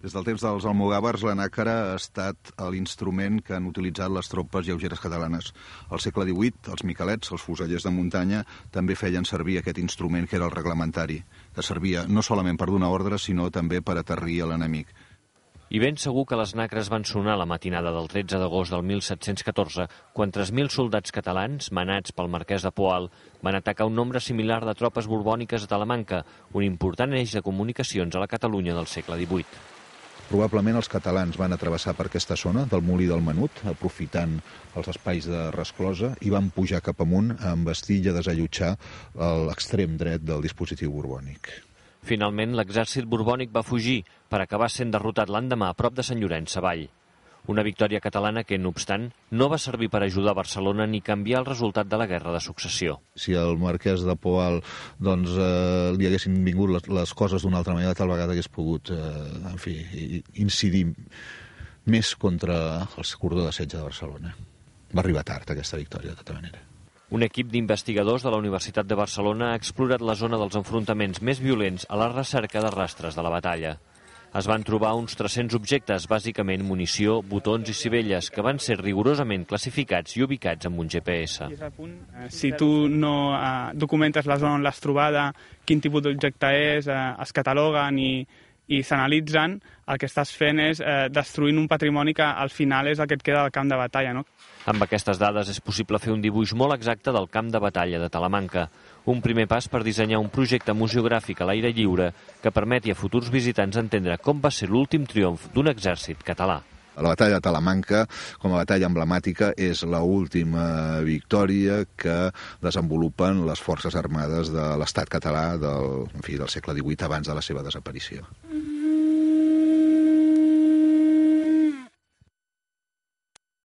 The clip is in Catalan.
Des del temps dels almogàvers, la nàquera ha estat l'instrument que han utilitzat les tropes lleugeres catalanes. Al segle XVIII, els miquelets, els fusellers de muntanya, també feien servir aquest instrument que era el reglamentari, que servia no solament per donar ordres, sinó també per aterrir a l'enemic. I ben segur que les nacres van sonar la matinada del 13 d'agost del 1714, quan 3.000 soldats catalans, manats pel marquès de Poal, van atacar un nombre similar de tropes borbòniques a Talamanca, un important eix de comunicacions a la Catalunya del segle XVIII. Probablement els catalans van travessar per aquesta zona del Molí del Menut, aprofitant els espais de resclosa, i van pujar cap amunt a envestir i a desallotjar l'extrem dret del dispositiu borbònic. Finalment, l'exèrcit borbònic va fugir per acabar sent derrotat l'endemà a prop de Sant Llorenç Savall. Una victòria catalana que, no obstant, no va servir per ajudar Barcelona ni canviar el resultat de la Guerra de Successió. Si al marquès de Poal li haguessin vingut les coses d'una altra manera, tal vegada hagués pogut incidir més contra el cordó de setge de Barcelona. Va arribar tard aquesta victòria, de tota manera. Un equip d'investigadors de la Universitat de Barcelona ha explorat la zona dels enfrontaments més violents a la recerca de rastres de la batalla. Es van trobar uns 300 objectes, bàsicament munició, botons i sivelles, que van ser rigorosament classificats i ubicats amb un GPS. Si tu no documentes la zona on l'has trobada, quin tipus d'objecte és, es cataloguen i s'analitzen, el que estàs fent és destruint un patrimoni que al final és el que et queda del camp de batalla, no? Amb aquestes dades és possible fer un dibuix molt exacte del camp de batalla de Talamanca. Un primer pas per dissenyar un projecte museogràfic a l'aire lliure que permeti a futurs visitants entendre com va ser l'últim triomf d'un exèrcit català. La batalla de Talamanca, com a batalla emblemàtica, és l'última victòria que desenvolupen les forces armades de l'estat català del segle XVIII abans de la seva desaparició.